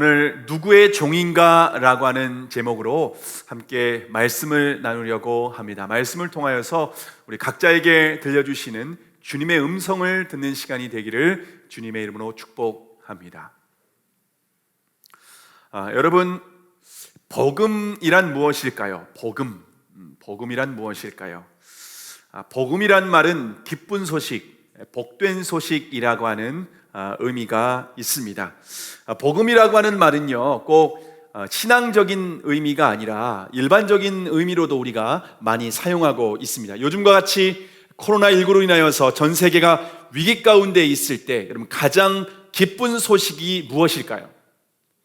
오늘 누구의 종인가 라고 하는 제목으로 함께 말씀을 나누려고 합니다. 말씀을 통하여서 우리 각자에게 들려주시는 주님의 음성을 듣는 시간이 되기를 주님의 이름으로 축복합니다. 여러분, 복음이란 무엇일까요? 복음이란 무엇일까요? 복음이란 말은 기쁜 소식, 복된 소식이라고 하는 의미가 있습니다. 복음이라고 하는 말은요, 꼭 신앙적인 의미가 아니라 일반적인 의미로도 우리가 많이 사용하고 있습니다. 요즘과 같이 코로나19로 인하여서 전 세계가 위기 가운데 있을 때 여러분 가장 기쁜 소식이 무엇일까요?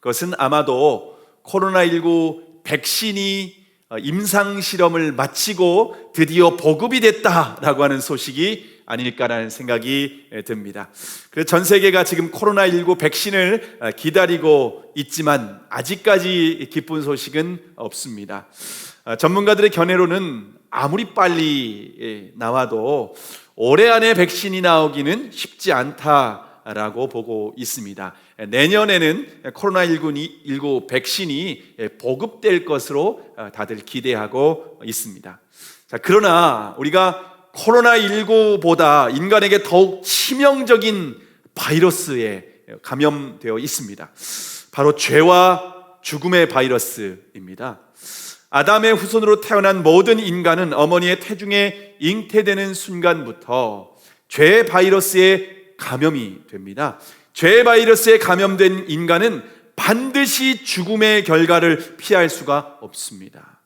그것은 아마도 코로나19 백신이 임상 실험을 마치고 드디어 보급이 됐다라고 하는 소식이 아닐까라는 생각이 듭니다. 그래서 전 세계가 지금 코로나19 백신을 기다리고 있지만 아직까지 기쁜 소식은 없습니다. 전문가들의 견해로는 아무리 빨리 나와도 올해 안에 백신이 나오기는 쉽지 않다라고 보고 있습니다. 내년에는 코로나19 백신이 보급될 것으로 다들 기대하고 있습니다. 자, 그러나 우리가 코로나19보다 인간에게 더욱 치명적인 바이러스에 감염되어 있습니다. 바로 죄와 죽음의 바이러스입니다. 아담의 후손으로 태어난 모든 인간은 어머니의 태중에 잉태되는 순간부터 죄의 바이러스에 감염이 됩니다. 죄의 바이러스에 감염된 인간은 반드시 죽음의 결과를 피할 수가 없습니다.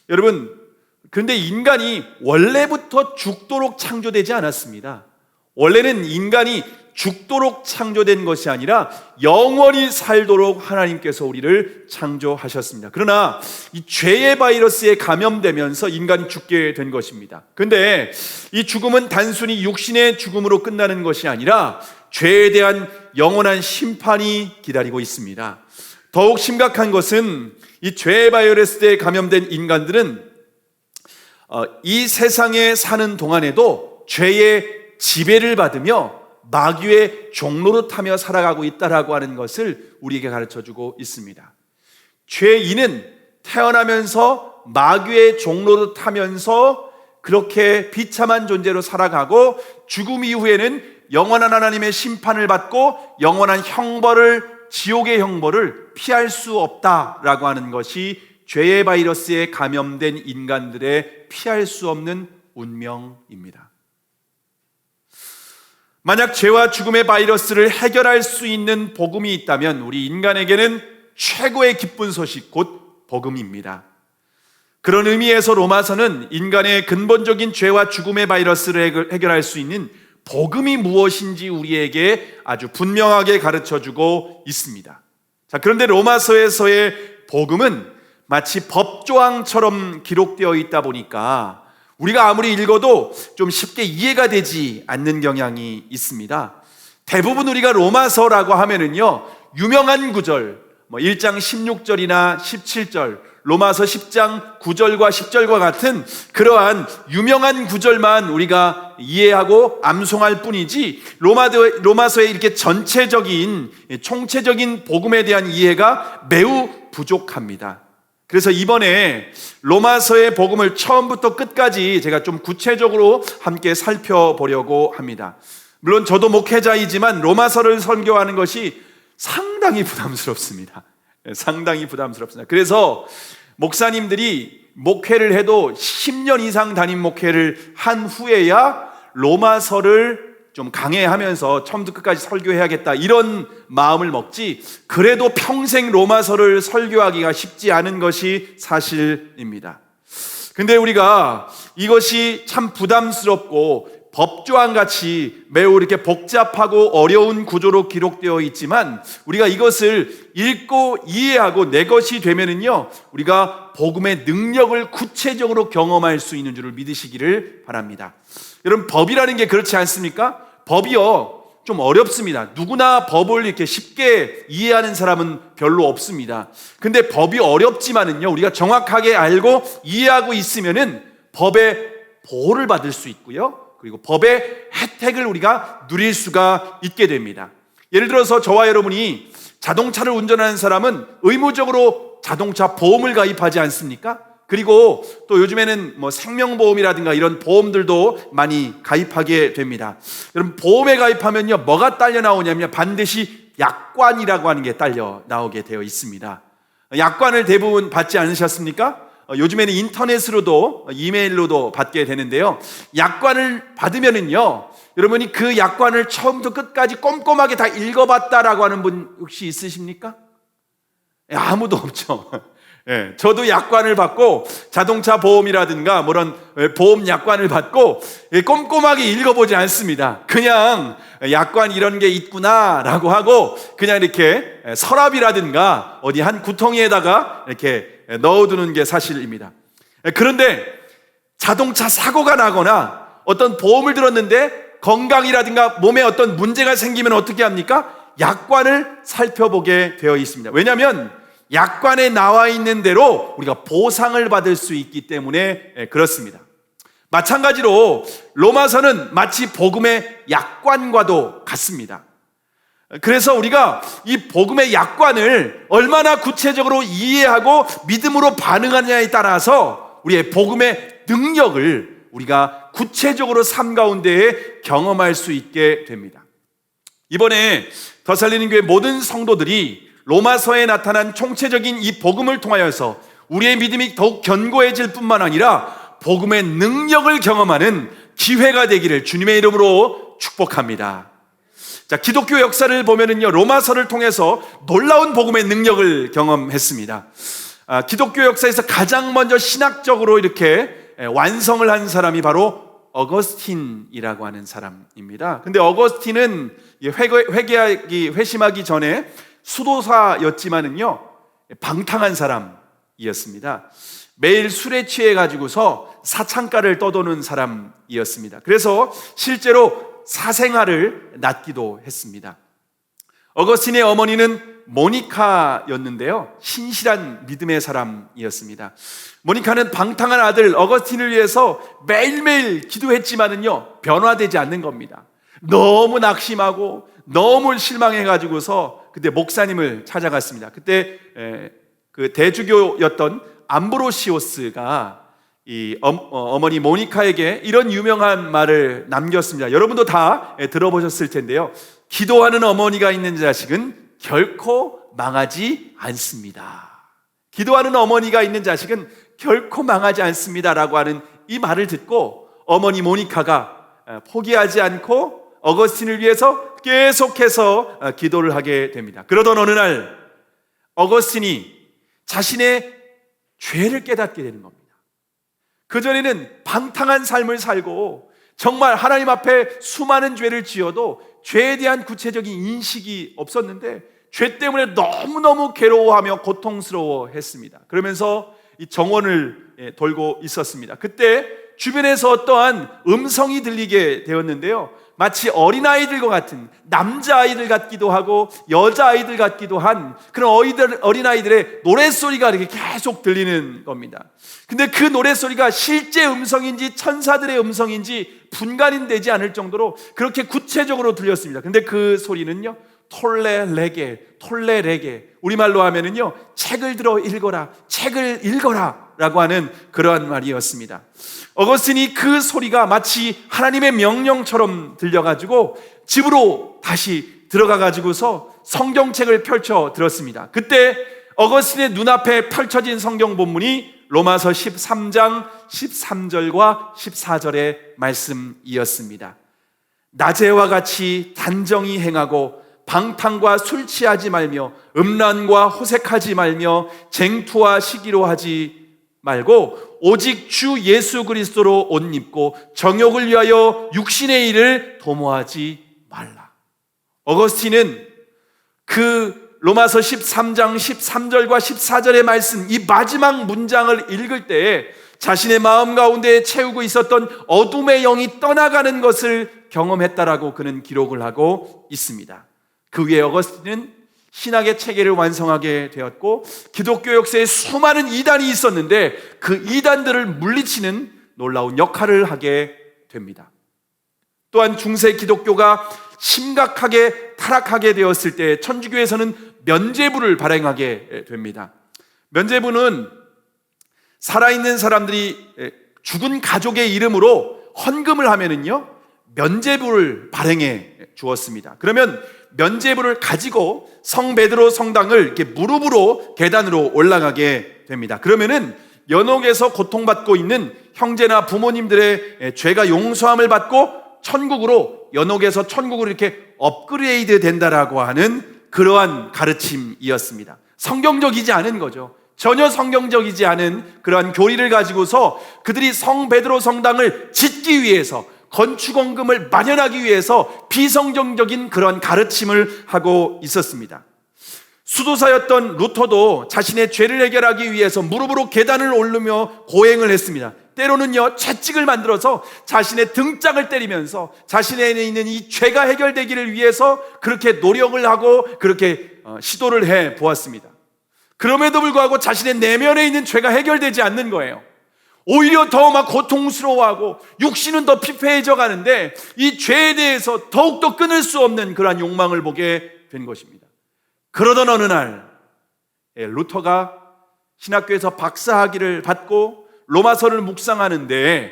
여러분, 그런데 인간이 원래부터 죽도록 창조되지 않았습니다. 원래는 인간이 죽도록 창조된 것이 아니라 영원히 살도록 하나님께서 우리를 창조하셨습니다. 그러나 이 죄의 바이러스에 감염되면서 인간이 죽게 된 것입니다. 그런데 이 죽음은 단순히 육신의 죽음으로 끝나는 것이 아니라 죄에 대한 영원한 심판이 기다리고 있습니다. 더욱 심각한 것은 이 죄의 바이러스에 감염된 인간들은 이 세상에 사는 동안에도 죄의 지배를 받으며 마귀의 종로로 타며 살아가고 있다라고 하는 것을 우리에게 가르쳐주고 있습니다. 죄인은 태어나면서 마귀의 종로로 타면서 그렇게 비참한 존재로 살아가고 죽음 이후에는 영원한 하나님의 심판을 받고 영원한 형벌을, 지옥의 형벌을 피할 수 없다라고 하는 것이 죄의 바이러스에 감염된 인간들의 피할 수 없는 운명입니다. 만약 죄와 죽음의 바이러스를 해결할 수 있는 복음이 있다면 우리 인간에게는 최고의 기쁜 소식, 곧 복음입니다. 그런 의미에서 로마서는 인간의 근본적인 죄와 죽음의 바이러스를 해결할 수 있는 복음이 무엇인지 우리에게 아주 분명하게 가르쳐주고 있습니다. 자, 그런데 로마서에서의 복음은 마치 법조항처럼 기록되어 있다 보니까 우리가 아무리 읽어도 좀 쉽게 이해가 되지 않는 경향이 있습니다. 대부분 우리가 로마서라고 하면은요, 유명한 구절, 1장 16절이나 17절, 로마서 10장 9절과 10절과 같은 그러한 유명한 구절만 우리가 이해하고 암송할 뿐이지 로마서의 이렇게 전체적인, 총체적인 복음에 대한 이해가 매우 부족합니다. 그래서 이번에 로마서의 복음을 처음부터 끝까지 제가 좀 구체적으로 함께 살펴보려고 합니다. 물론 저도 목회자이지만 로마서를 설교하는 것이 상당히 부담스럽습니다. 상당히 부담스럽습니다. 그래서 목사님들이 목회를 해도 10년 이상 담임 목회를 한 후에야 로마서를 좀 강해하면서 처음부터 끝까지 설교해야겠다 이런 마음을 먹지, 그래도 평생 로마서를 설교하기가 쉽지 않은 것이 사실입니다. 근데 우리가 이것이 참 부담스럽고 법조항같이 매우 이렇게 복잡하고 어려운 구조로 기록되어 있지만 우리가 이것을 읽고 이해하고 내 것이 되면은요, 우리가 복음의 능력을 구체적으로 경험할 수 있는 줄을 믿으시기를 바랍니다. 여러분, 법이라는 게 그렇지 않습니까? 법이요, 좀 어렵습니다. 누구나 법을 이렇게 쉽게 이해하는 사람은 별로 없습니다. 근데 법이 어렵지만은요, 우리가 정확하게 알고 이해하고 있으면은 법의 보호를 받을 수 있고요, 그리고 법의 혜택을 우리가 누릴 수가 있게 됩니다. 예를 들어서 저와 여러분이 자동차를 운전하는 사람은 의무적으로 자동차 보험을 가입하지 않습니까? 그리고 또 요즘에는 뭐 생명보험이라든가 이런 보험들도 많이 가입하게 됩니다. 여러분, 보험에 가입하면요, 뭐가 딸려 나오냐면 반드시 약관이라고 하는 게 딸려 나오게 되어 있습니다. 약관을 대부분 받지 않으셨습니까? 요즘에는 인터넷으로도 이메일로도 받게 되는데요. 약관을 받으면은요, 여러분이 그 약관을 처음부터 끝까지 꼼꼼하게 다 읽어봤다라고 하는 분 혹시 있으십니까? 아무도 없죠. 예, 저도 약관을 받고 자동차 보험이라든가 뭐런 보험 약관을 받고 꼼꼼하게 읽어보지 않습니다. 그냥 약관 이런 게 있구나라고 하고 그냥 이렇게 서랍이라든가 어디 한 구덩이에다가 이렇게 넣어두는 게 사실입니다. 그런데 자동차 사고가 나거나 어떤 보험을 들었는데 건강이라든가 몸에 어떤 문제가 생기면 어떻게 합니까? 약관을 살펴보게 되어 있습니다. 왜냐하면 약관에 나와 있는 대로 우리가 보상을 받을 수 있기 때문에 그렇습니다. 마찬가지로 로마서는 마치 복음의 약관과도 같습니다. 그래서 우리가 이 복음의 약관을 얼마나 구체적으로 이해하고 믿음으로 반응하느냐에 따라서 우리의 복음의 능력을 우리가 구체적으로 삶 가운데에 경험할 수 있게 됩니다. 이번에 더살리는 교회 모든 성도들이 로마서에 나타난 총체적인 이 복음을 통하여서 우리의 믿음이 더욱 견고해질 뿐만 아니라 복음의 능력을 경험하는 기회가 되기를 주님의 이름으로 축복합니다. 자, 기독교 역사를 보면은요, 로마서를 통해서 놀라운 복음의 능력을 경험했습니다. 기독교 역사에서 가장 먼저 신학적으로 이렇게 완성을 한 사람이 바로 어거스틴이라고 하는 사람입니다. 근데 어거스틴은 회심하기 전에 수도사였지만은요, 방탕한 사람이었습니다. 매일 술에 취해 가지고서 사창가를 떠도는 사람이었습니다. 그래서 실제로 사생활을 낳기도 했습니다. 어거스틴의 어머니는 모니카였는데요, 신실한 믿음의 사람이었습니다. 모니카는 방탕한 아들 어거스틴을 위해서 매일매일 기도했지만은요, 변화되지 않는 겁니다. 너무 낙심하고 너무 실망해가지고서 그때 목사님을 찾아갔습니다. 그때 그 대주교였던 암브로시오스가 이 어머니 모니카에게 이런 유명한 말을 남겼습니다. 여러분도 다 들어보셨을 텐데요. 기도하는 어머니가 있는 자식은 결코 망하지 않습니다. 기도하는 어머니가 있는 자식은 결코 망하지 않습니다라고 하는 이 말을 듣고 어머니 모니카가 포기하지 않고 어거스틴을 위해서 계속해서 기도를 하게 됩니다. 그러던 어느 날 어거스틴이 자신의 죄를 깨닫게 되는 겁니다. 그전에는 방탕한 삶을 살고 정말 하나님 앞에 수많은 죄를 지어도 죄에 대한 구체적인 인식이 없었는데 죄 때문에 너무너무 괴로워하며 고통스러워했습니다. 그러면서 이 정원을 돌고 있었습니다. 그때 주변에서 어떠한 음성이 들리게 되었는데요, 마치 어린아이들과 같은, 남자아이들 같기도 하고 여자아이들 같기도 한 그런 어린아이들의 노랫소리가 이렇게 계속 들리는 겁니다. 근데 그 노랫소리가 실제 음성인지 천사들의 음성인지 분간이 되지 않을 정도로 그렇게 구체적으로 들렸습니다. 근데 그 소리는요, 톨레레게, 우리말로 하면은요, 책을 들어 읽어라, 책을 읽어라 라고 하는 그러한 말이었습니다. 어거스틴이 그 소리가 마치 하나님의 명령처럼 들려가지고 집으로 다시 들어가가지고서 성경책을 펼쳐 들었습니다. 그때 어거스틴의 눈앞에 펼쳐진 성경 본문이 로마서 13장 13절과 14절의 말씀이었습니다. 낮에와 같이 단정히 행하고 방탕과 술 취하지 말며 음란과 호색하지 말며 쟁투와 시기로 하지 말고 오직 주 예수 그리스도로 옷 입고 정욕을 위하여 육신의 일을 도모하지 말라. 어거스틴은 그 로마서 13장 13절과 14절의 말씀, 이 마지막 문장을 읽을 때에 자신의 마음 가운데 채우고 있었던 어둠의 영이 떠나가는 것을 경험했다라고 그는 기록을 하고 있습니다. 그 위에 어거스틴은 신학의 체계를 완성하게 되었고 기독교 역사에 수많은 이단이 있었는데 그 이단들을 물리치는 놀라운 역할을 하게 됩니다. 또한 중세 기독교가 심각하게 타락하게 되었을 때 천주교에서는 면죄부를 발행하게 됩니다. 면죄부는 살아있는 사람들이 죽은 가족의 이름으로 헌금을 하면은요, 면죄부를 발행해 주었습니다. 그러면 면죄부를 가지고 성 베드로 성당을 이렇게 무릎으로 계단으로 올라가게 됩니다. 그러면은 연옥에서 고통받고 있는 형제나 부모님들의 죄가 용서함을 받고 천국으로, 연옥에서 천국으로 이렇게 업그레이드 된다라고 하는 그러한 가르침이었습니다. 성경적이지 않은 거죠. 전혀 성경적이지 않은 그러한 교리를 가지고서 그들이 성 베드로 성당을 짓기 위해서, 건축원금을 마련하기 위해서 비성경적인 그런 가르침을 하고 있었습니다. 수도사였던 루터도 자신의 죄를 해결하기 위해서 무릎으로 계단을 오르며 고행을 했습니다. 때로는요, 채찍을 만들어서 자신의 등짝을 때리면서 자신에 있는 이 죄가 해결되기를 위해서 그렇게 노력을 하고 그렇게 시도를 해 보았습니다. 그럼에도 불구하고 자신의 내면에 있는 죄가 해결되지 않는 거예요. 오히려 더 막 고통스러워하고 육신은 더 피폐해져 가는데 이 죄에 대해서 더욱더 끊을 수 없는 그러한 욕망을 보게 된 것입니다. 그러던 어느 날 루터가 신학교에서 박사학위를 받고 로마서를 묵상하는데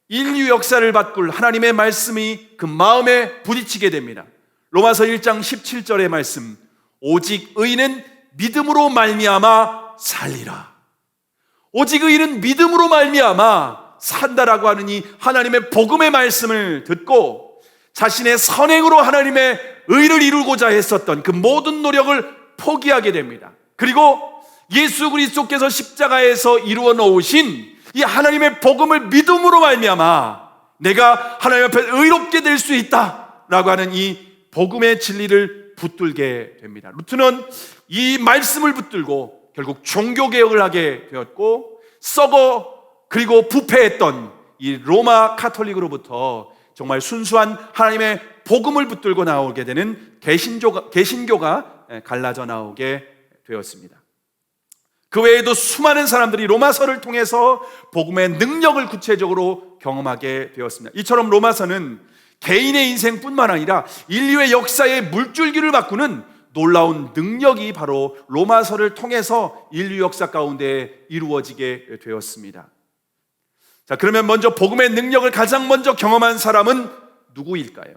인류 역사를 바꿀 하나님의 말씀이 그 마음에 부딪히게 됩니다. 로마서 1장 17절의 말씀, 오직 의인은 믿음으로 말미암아 살리라. 오직 의인은 믿음으로 말미암아 산다라고 하는 이 하나님의 복음의 말씀을 듣고 자신의 선행으로 하나님의 의를 이루고자 했었던 그 모든 노력을 포기하게 됩니다. 그리고 예수 그리스도께서 십자가에서 이루어 놓으신 이 하나님의 복음을 믿음으로 말미암아 내가 하나님 앞에 의롭게 될 수 있다라고 하는 이 복음의 진리를 붙들게 됩니다. 루트는 이 말씀을 붙들고 결국 종교개혁을 하게 되었고, 썩어 그리고 부패했던 이 로마 카톨릭으로부터 정말 순수한 하나님의 복음을 붙들고 나오게 되는 개신교가 갈라져 나오게 되었습니다. 그 외에도 수많은 사람들이 로마서를 통해서 복음의 능력을 구체적으로 경험하게 되었습니다. 이처럼 로마서는 개인의 인생뿐만 아니라 인류의 역사의 물줄기를 바꾸는 놀라운 능력이 바로 로마서를 통해서 인류 역사 가운데 이루어지게 되었습니다. 자, 그러면 먼저 복음의 능력을 가장 먼저 경험한 사람은 누구일까요?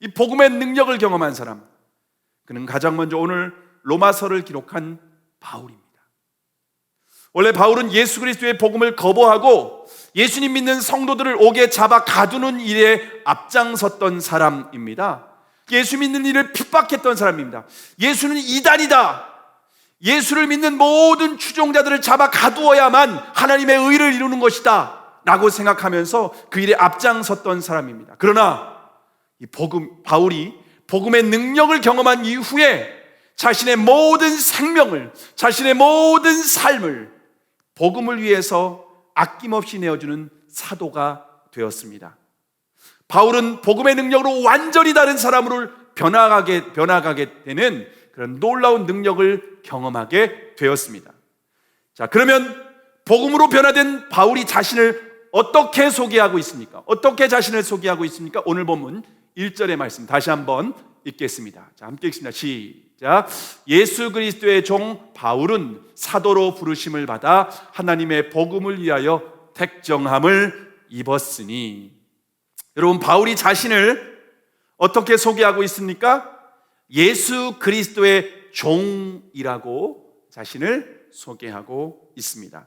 이 복음의 능력을 경험한 사람, 그는 가장 먼저 오늘 로마서를 기록한 바울입니다. 원래 바울은 예수 그리스도의 복음을 거부하고 예수님 믿는 성도들을 옥에 잡아 가두는 일에 앞장섰던 사람입니다. 예수 믿는 일을 핍박했던 사람입니다. 예수는 이단이다, 예수를 믿는 모든 추종자들을 잡아 가두어야만 하나님의 의를 이루는 것이다 라고 생각하면서 그 일에 앞장섰던 사람입니다. 그러나 이 바울이 복음의 능력을 경험한 이후에 자신의 모든 생명을, 자신의 모든 삶을 복음을 위해서 아낌없이 내어주는 사도가 되었습니다. 바울은 복음의 능력으로 완전히 다른 사람으로 변화가게 되는 그런 놀라운 능력을 경험하게 되었습니다. 자, 그러면 복음으로 변화된 바울이 자신을 어떻게 소개하고 있습니까? 어떻게 자신을 소개하고 있습니까? 오늘 본문 1절의 말씀 다시 한번 읽겠습니다. 자, 함께 읽습니다. 시작. 예수 그리스도의 종 바울은 사도로 부르심을 받아 하나님의 복음을 위하여 택정함을 입었으니. 여러분, 바울이 자신을 어떻게 소개하고 있습니까? 예수 그리스도의 종이라고 자신을 소개하고 있습니다.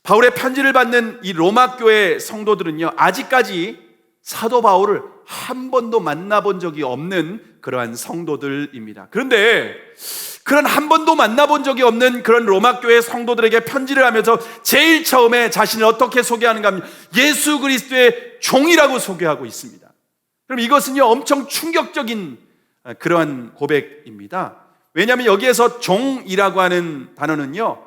바울의 편지를 받는 이 로마 교회 성도들은요, 아직까지 사도 바울을 한 번도 만나본 적이 없는 그러한 성도들입니다. 그런데 그런 한 번도 만나본 적이 없는 그런 로마 교회 성도들에게 편지를 하면서 제일 처음에 자신을 어떻게 소개하는가 하면 예수 그리스도의 종이라고 소개하고 있습니다. 그럼 이것은요, 엄청 충격적인 그러한 고백입니다. 왜냐하면 여기에서 종이라고 하는 단어는요,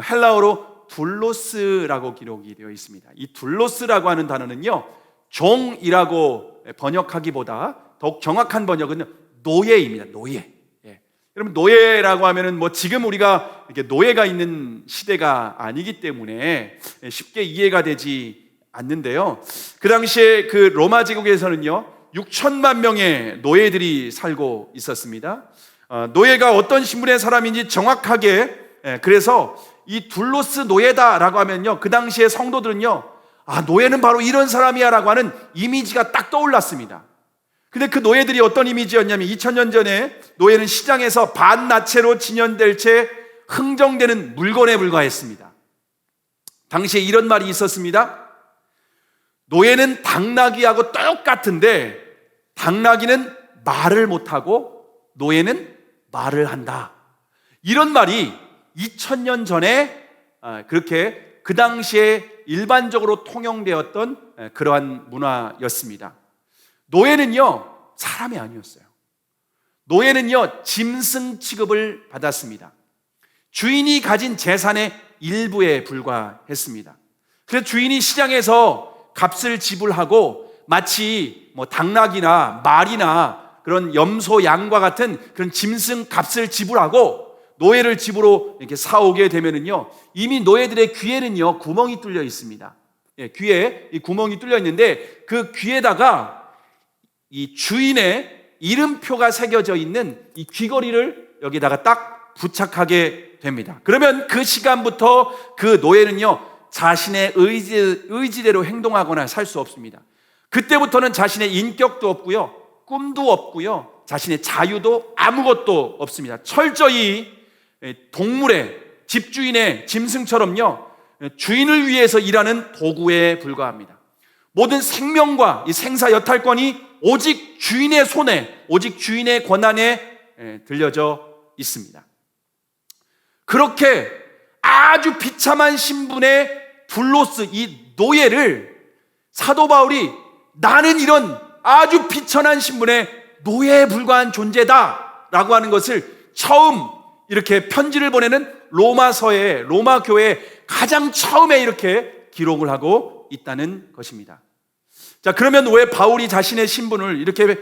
헬라어로 둘로스라고 기록이 되어 있습니다. 이 둘로스라고 하는 단어는요, 종이라고 번역하기보다 더욱 정확한 번역은 노예입니다. 노예. 여러분, 노예라고 하면은 뭐 지금 우리가 이렇게 노예가 있는 시대가 아니기 때문에 쉽게 이해가 되지 않는데요. 그 당시에 그 로마 제국에서는요, 6천만 명의 노예들이 살고 있었습니다. 노예가 어떤 신분의 사람인지 정확하게, 그래서 이 둘로스 노예다라고 하면요, 그 당시에 성도들은요, 노예는 바로 이런 사람이야 라고 하는 이미지가 딱 떠올랐습니다. 근데 그 노예들이 어떤 이미지였냐면 2000년 전에 노예는 시장에서 반나체로 진연될 채 흥정되는 물건에 불과했습니다. 당시에 이런 말이 있었습니다. 노예는 당나귀하고 똑같은데 당나귀는 말을 못하고 노예는 말을 한다. 이런 말이 2000년 전에 그렇게 그 당시에 일반적으로 통용되었던 그러한 문화였습니다. 노예는요, 사람이 아니었어요. 노예는요, 짐승 취급을 받았습니다. 주인이 가진 재산의 일부에 불과했습니다. 그래서 주인이 시장에서 값을 지불하고 마치 당나귀나 말이나 그런 염소, 양과 같은 그런 짐승 값을 지불하고 노예를 집으로 이렇게 사오게 되면은요, 이미 노예들의 귀에는요, 구멍이 뚫려 있습니다. 귀에 이 구멍이 뚫려 있는데 그 귀에다가 이 주인의 이름표가 새겨져 있는 이 귀걸이를 여기다가 딱 부착하게 됩니다. 그러면 그 시간부터 그 노예는요, 자신의 의지대로 행동하거나 살 수 없습니다. 그때부터는 자신의 인격도 없고요, 꿈도 없고요, 자신의 자유도 아무것도 없습니다. 철저히 동물의, 집주인의 짐승처럼요, 주인을 위해서 일하는 도구에 불과합니다. 모든 생명과 이 생사 여탈권이 오직 주인의 손에, 오직 주인의 권한에 들려져 있습니다. 그렇게 아주 비참한 신분의 둘로스, 이 노예를 사도 바울이 나는 이런 아주 비천한 신분의 노예에 불과한 존재다라고 하는 것을 처음 이렇게 편지를 보내는 로마서에, 로마 교회에 가장 처음에 이렇게 기록을 하고 있다는 것입니다. 자, 그러면 왜 바울이 자신의 신분을 이렇게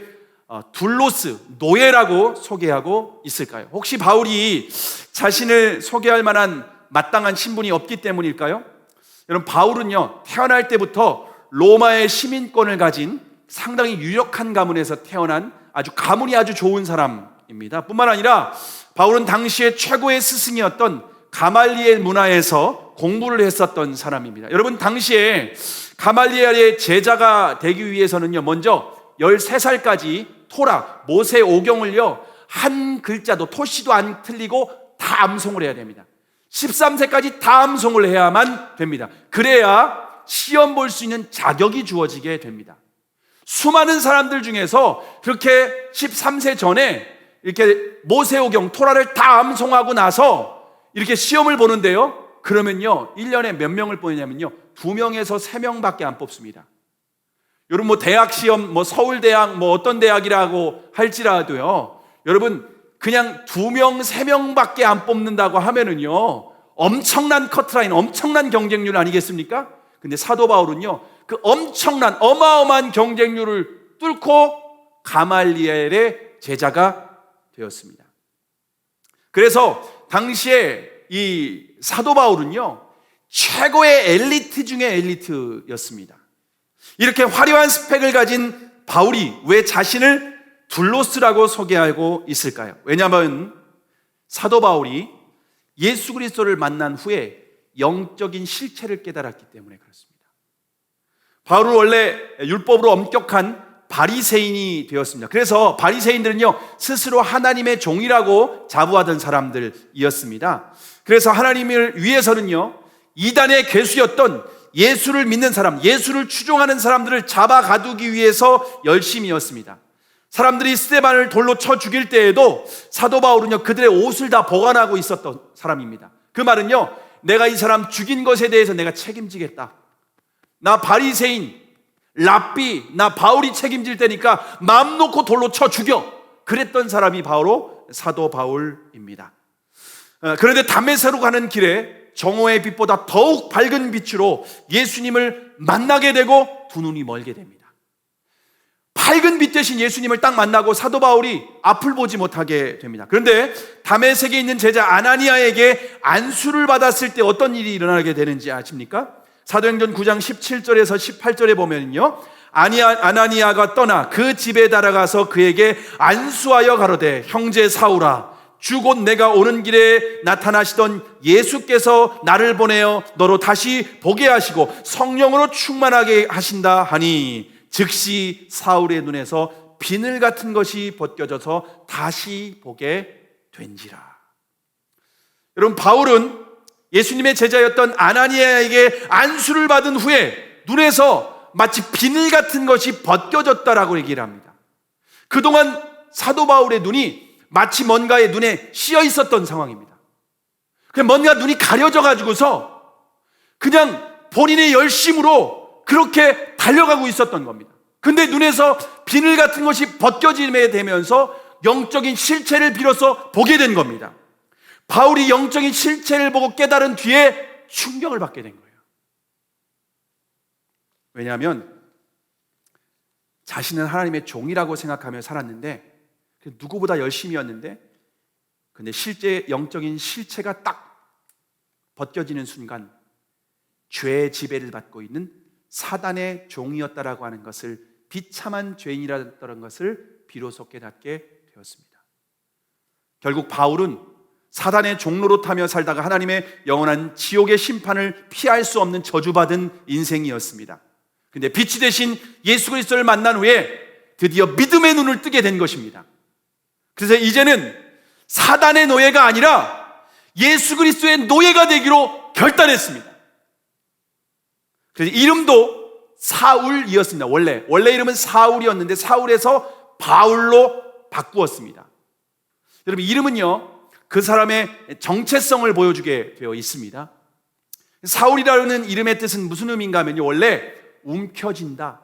둘로스, 노예라고 소개하고 있을까요? 혹시 바울이 자신을 소개할 만한 마땅한 신분이 없기 때문일까요? 여러분, 바울은요, 태어날 때부터 로마의 시민권을 가진 상당히 유력한 가문에서 태어난 가문이 아주 좋은 사람입니다. 뿐만 아니라 바울은 당시에 최고의 스승이었던 가말리엘 문화에서 공부를 했었던 사람입니다. 여러분, 당시에 가말리엘의 제자가 되기 위해서는요, 먼저 13살까지 토라, 모세 오경을요, 한 글자도 토시도 안 틀리고 다 암송을 해야 됩니다. 13세까지 다 암송을 해야만 됩니다. 그래야 시험 볼 수 있는 자격이 주어지게 됩니다. 수많은 사람들 중에서 그렇게 13세 전에 이렇게 모세오경, 토라를 다 암송하고 나서 이렇게 시험을 보는데요, 그러면요 1년에 몇 명을 뽑냐면요 2명에서 3명밖에 안 뽑습니다. 여러분, 대학 시험, 서울대학, 어떤 대학이라고 할지라도요, 여러분 그냥 2명, 3명밖에 안 뽑는다고 하면은요 엄청난 커트라인, 엄청난 경쟁률 아니겠습니까? 근데 사도 바울은요, 그 엄청난 어마어마한 경쟁률을 뚫고 가말리엘의 제자가 되었습니다. 그래서 당시에 이 사도 바울은요, 최고의 엘리트 중에 엘리트였습니다. 이렇게 화려한 스펙을 가진 바울이 왜 자신을 둘로스라고 소개하고 있을까요? 왜냐하면 사도 바울이 예수 그리스도를 만난 후에 영적인 실체를 깨달았기 때문에 그렇습니다. 바울은 원래 율법으로 엄격한 바리새인이 되었습니다. 그래서 바리새인들은요, 스스로 하나님의 종이라고 자부하던 사람들이었습니다. 그래서 하나님을 위해서는요, 이단의 괴수였던 예수를 믿는 사람, 예수를 추종하는 사람들을 잡아 가두기 위해서 열심이었습니다. 사람들이 스데반을 돌로 쳐 죽일 때에도 사도 바울은요, 그들의 옷을 다 보관하고 있었던 사람입니다. 그 말은요, 내가 이 사람 죽인 것에 대해서 내가 책임지겠다. 나 바리새인, 랍비, 나 바울이 책임질 테니까 마음 놓고 돌로 쳐 죽여. 그랬던 사람이 바로 사도 바울입니다. 그런데 다메섹으로 가는 길에 정오의 빛보다 더욱 밝은 빛으로 예수님을 만나게 되고 두 눈이 멀게 됩니다. 밝은 빛 대신 예수님을 딱 만나고 사도 바울이 앞을 보지 못하게 됩니다. 그런데 다메섹에 있는 제자 아나니아에게 안수를 받았을 때 어떤 일이 일어나게 되는지 아십니까? 사도행전 9장 17절에서 18절에 보면요, 아나니아가 떠나 그 집에 달아가서 그에게 안수하여 가로되 형제 사울아 주 곧 내가 오는 길에 나타나시던 예수께서 나를 보내어 너로 다시 보게 하시고 성령으로 충만하게 하신다 하니 즉시 사울의 눈에서 비늘 같은 것이 벗겨져서 다시 보게 된지라. 여러분, 바울은 예수님의 제자였던 아나니아에게 안수를 받은 후에 눈에서 마치 비늘 같은 것이 벗겨졌다라고 얘기를 합니다. 그동안 사도 바울의 눈이 마치 뭔가의 눈에 씌어 있었던 상황입니다. 그냥 뭔가 눈이 가려져 가지고서 그냥 본인의 열심으로 그렇게 달려가고 있었던 겁니다. 근데 눈에서 비늘 같은 것이 벗겨지게 되면서 영적인 실체를 비로소 보게 된 겁니다. 바울이 영적인 실체를 보고 깨달은 뒤에 충격을 받게 된 거예요. 왜냐하면 자신은 하나님의 종이라고 생각하며 살았는데 누구보다 열심히였는데 근데 실제 영적인 실체가 딱 벗겨지는 순간 죄의 지배를 받고 있는 사단의 종이었다라고 하는 것을, 비참한 죄인이라는 것을 비로소 깨닫게 되었습니다. 결국 바울은 사단의 종로로 타며 살다가 하나님의 영원한 지옥의 심판을 피할 수 없는 저주받은 인생이었습니다. 근데 빛이 되신 예수 그리스도를 만난 후에 드디어 믿음의 눈을 뜨게 된 것입니다. 그래서 이제는 사단의 노예가 아니라 예수 그리스도의 노예가 되기로 결단했습니다. 그래서 이름도 사울이었습니다. 원래 이름은 사울이었는데 사울에서 바울로 바꾸었습니다. 여러분, 이름은요 그 사람의 정체성을 보여주게 되어 있습니다. 사울이라는 이름의 뜻은 무슨 의미인가 하면요, 원래 움켜진다,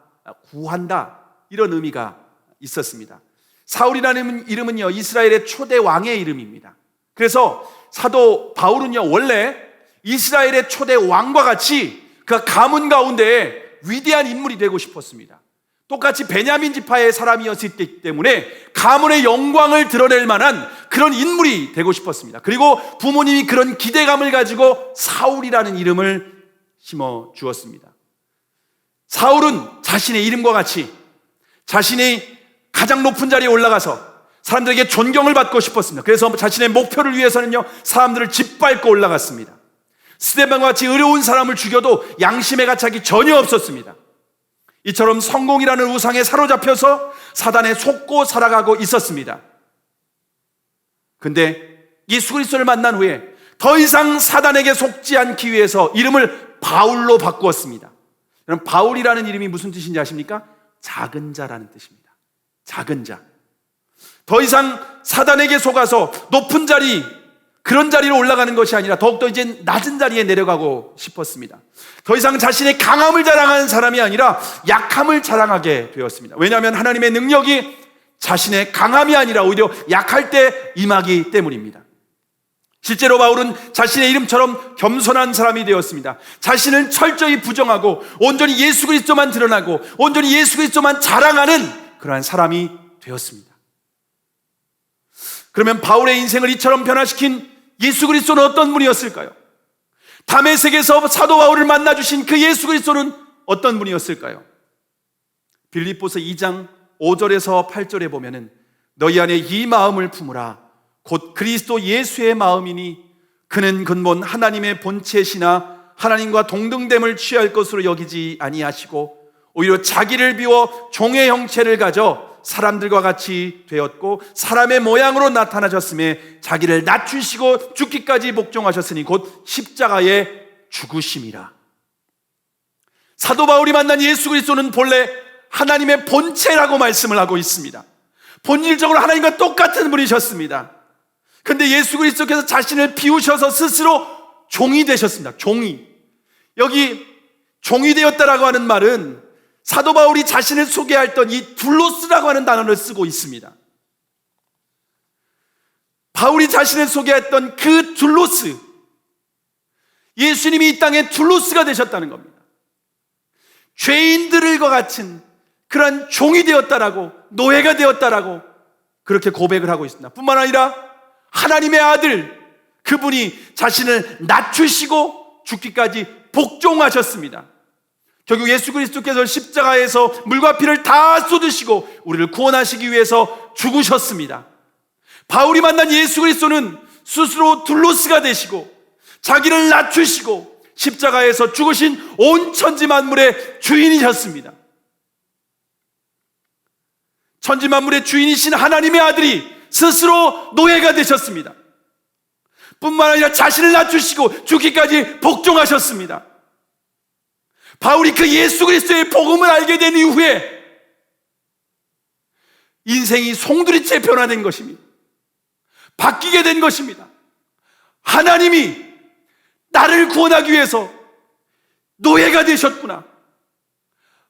구한다, 이런 의미가 있었습니다. 사울이라는 이름은요 이스라엘의 초대 왕의 이름입니다. 그래서 사도 바울은요 원래 이스라엘의 초대 왕과 같이 그 가문 가운데 위대한 인물이 되고 싶었습니다. 똑같이 베냐민 지파의 사람이었기 때문에 가문의 영광을 드러낼 만한 그런 인물이 되고 싶었습니다. 그리고 부모님이 그런 기대감을 가지고 사울이라는 이름을 심어 주었습니다. 사울은 자신의 이름과 같이 자신이 가장 높은 자리에 올라가서 사람들에게 존경을 받고 싶었습니다. 그래서 자신의 목표를 위해서는요 사람들을 짓밟고 올라갔습니다. 스데반과 같이 의로운 사람을 죽여도 양심의 가책이 전혀 없었습니다. 이처럼 성공이라는 우상에 사로잡혀서 사단에 속고 살아가고 있었습니다. 근데 예수 그리스도를 만난 후에 더 이상 사단에게 속지 않기 위해서 이름을 바울로 바꾸었습니다. 여러분, 바울이라는 이름이 무슨 뜻인지 아십니까? 작은 자라는 뜻입니다. 작은 자. 더 이상 사단에게 속아서 높은 자리, 그런 자리로 올라가는 것이 아니라 더욱더 이제 낮은 자리에 내려가고 싶었습니다. 더 이상 자신의 강함을 자랑하는 사람이 아니라 약함을 자랑하게 되었습니다. 왜냐하면 하나님의 능력이 자신의 강함이 아니라 오히려 약할 때 임하기 때문입니다. 실제로 바울은 자신의 이름처럼 겸손한 사람이 되었습니다. 자신을 철저히 부정하고 온전히 예수 그리스도만 드러나고 온전히 예수 그리스도만 자랑하는 그러한 사람이 되었습니다. 그러면 바울의 인생을 이처럼 변화시킨 예수 그리스도는 어떤 분이었을까요? 다메섹에서 사도 바울을 만나주신 그 예수 그리스도는 어떤 분이었을까요? 빌립보서 2장 5절에서 8절에 보면은 너희 안에 이 마음을 품으라 곧 그리스도 예수의 마음이니 그는 근본 하나님의 본체시나 하나님과 동등됨을 취할 것으로 여기지 아니하시고 오히려 자기를 비워 종의 형체를 가져 사람들과 같이 되었고 사람의 모양으로 나타나셨음에 자기를 낮추시고 죽기까지 복종하셨으니 곧 십자가에 죽으심이라. 사도 바울이 만난 예수 그리스도는 본래 하나님의 본체라고 말씀을 하고 있습니다. 본질적으로 하나님과 똑같은 분이셨습니다. 그런데 예수 그리스도께서 자신을 비우셔서 스스로 종이 되셨습니다. 종이. 여기 종이 되었다라고 하는 말은 사도 바울이 자신을 소개했던 이 둘로스라고 하는 단어를 쓰고 있습니다. 바울이 자신을 소개했던 그 둘로스, 예수님이 이 땅에 둘로스가 되셨다는 겁니다. 죄인들과 같은 그런 종이 되었다라고, 노예가 되었다라고 그렇게 고백을 하고 있습니다. 뿐만 아니라 하나님의 아들, 그분이 자신을 낮추시고 죽기까지 복종하셨습니다. 결국 예수 그리스도께서 십자가에서 물과 피를 다 쏟으시고 우리를 구원하시기 위해서 죽으셨습니다. 바울이 만난 예수 그리스도는 스스로 둘로스가 되시고 자기를 낮추시고 십자가에서 죽으신 온 천지 만물의 주인이셨습니다. 천지 만물의 주인이신 하나님의 아들이 스스로 노예가 되셨습니다. 뿐만 아니라 자신을 낮추시고 죽기까지 복종하셨습니다. 바울이 그 예수 그리스도의 복음을 알게 된 이후에 인생이 송두리째 변화된 것입니다. 바뀌게 된 것입니다. 하나님이 나를 구원하기 위해서 노예가 되셨구나.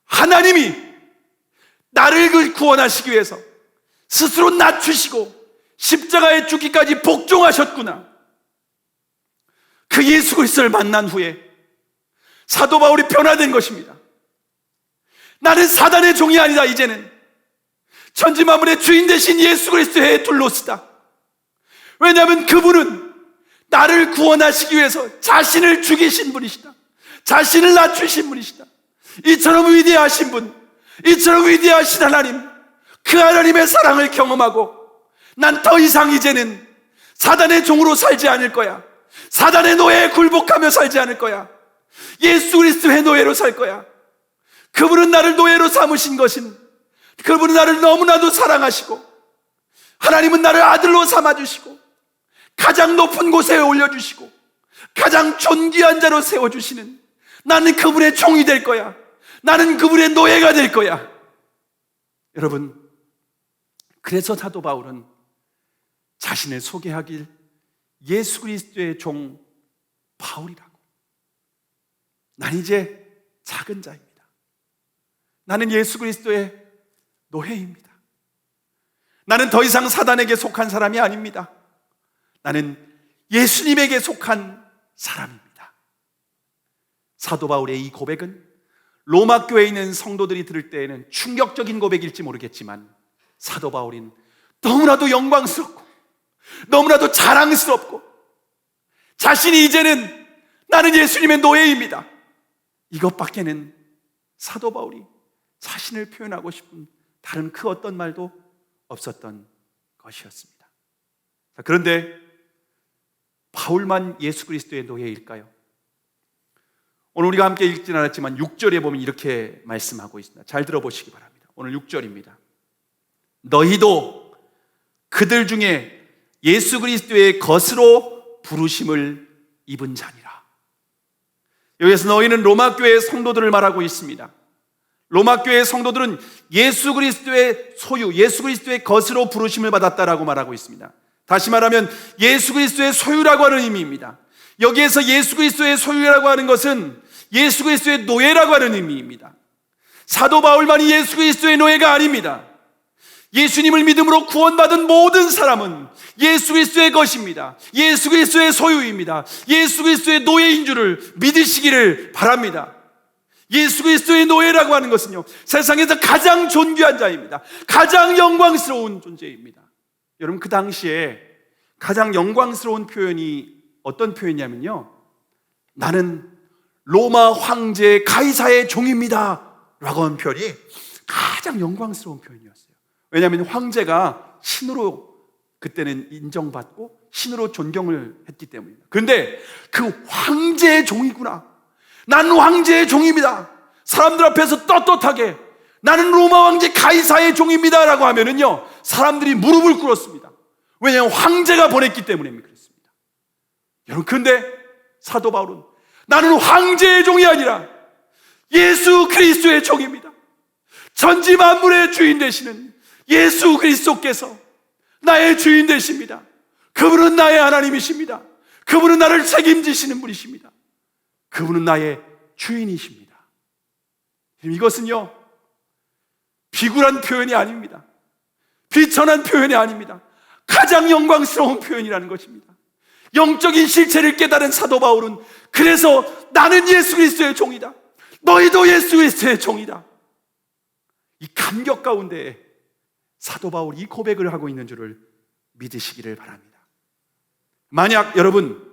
하나님이 나를 구원하시기 위해서 스스로 낮추시고 십자가에 죽기까지 복종하셨구나. 그 예수 그리스도를 만난 후에 사도 바울이 변화된 것입니다. 나는 사단의 종이 아니다. 이제는 천지 만물의 주인 되신 예수 그리스도의 둘로스다. 왜냐하면 그분은 나를 구원하시기 위해서 자신을 죽이신 분이시다. 자신을 낮추신 분이시다. 이처럼 위대하신 분, 이처럼 위대하신 하나님, 그 하나님의 사랑을 경험하고 난 더 이상 이제는 사단의 종으로 살지 않을 거야. 사단의 노예에 굴복하며 살지 않을 거야. 예수 그리스도의 노예로 살 거야. 그분은 나를 노예로 삼으신 것인, 그분은 나를 너무나도 사랑하시고 하나님은 나를 아들로 삼아주시고 가장 높은 곳에 올려주시고 가장 존귀한 자로 세워주시는, 나는 그분의 종이 될 거야. 나는 그분의 노예가 될 거야. 여러분, 그래서 사도 바울은 자신을 소개하길 예수 그리스도의 종 바울이라고. 난 이제 작은 자입니다. 나는 예수 그리스도의 노예입니다. 나는 더 이상 사단에게 속한 사람이 아닙니다. 나는 예수님에게 속한 사람입니다. 사도 바울의 이 고백은 로마 교회에 있는 성도들이 들을 때에는 충격적인 고백일지 모르겠지만 사도 바울은 너무나도 영광스럽고 너무나도 자랑스럽고 자신이 이제는 나는 예수님의 노예입니다, 이것밖에는 사도 바울이 자신을 표현하고 싶은 다른 그 어떤 말도 없었던 것이었습니다. 그런데 바울만 예수 그리스도의 노예일까요? 오늘 우리가 함께 읽지는 않았지만 6절에 보면 이렇게 말씀하고 있습니다. 잘 들어보시기 바랍니다. 오늘 6절입니다. 너희도 그들 중에 예수 그리스도의 것으로 부르심을 입은 자니라. 여기서 너희는 로마 교회의 성도들을 말하고 있습니다. 로마 교회의 성도들은 예수 그리스도의 소유, 예수 그리스도의 것으로 부르심을 받았다라고 말하고 있습니다. 다시 말하면 예수 그리스도의 소유라고 하는 의미입니다. 여기에서 예수 그리스도의 소유라고 하는 것은 예수 그리스도의 노예라고 하는 의미입니다. 사도 바울만이 예수 그리스도의 노예가 아닙니다. 예수님을 믿음으로 구원받은 모든 사람은 예수 그리스도의 것입니다. 예수 그리스도의 소유입니다. 예수 그리스도의 노예인 줄을 믿으시기를 바랍니다. 예수 그리스도의 노예라고 하는 것은요, 세상에서 가장 존귀한 자입니다. 가장 영광스러운 존재입니다. 여러분, 그 당시에 가장 영광스러운 표현이 어떤 표현이냐면요, 나는 로마 황제 가이사의 종입니다 라고 하는 표현이 가장 영광스러운 표현이었어요. 왜냐하면 황제가 신으로 그때는 인정받고 신으로 존경을 했기 때문입니다. 그런데 그 황제의 종이구나, 나는 황제의 종입니다, 사람들 앞에서 떳떳하게 나는 로마 황제 가이사의 종입니다 라고 하면은요, 사람들이 무릎을 꿇었습니다. 왜냐하면 황제가 보냈기 때문에 그렇습니다. 여러분, 그런데 사도 바울은 나는 황제의 종이 아니라 예수 그리스도의 종입니다. 천지 만물의 주인 되시는 예수 그리스도께서 나의 주인 되십니다. 그분은 나의 하나님이십니다. 그분은 나를 책임지시는 분이십니다. 그분은 나의 주인이십니다. 이것은요, 비굴한 표현이 아닙니다. 비천한 표현이 아닙니다. 가장 영광스러운 표현이라는 것입니다. 영적인 실체를 깨달은 사도 바울은 그래서 나는 예수 그리스도의 종이다, 너희도 예수 그리스도의 종이다, 이 감격 가운데 사도 바울이 이 고백을 하고 있는 줄을 믿으시기를 바랍니다. 만약 여러분,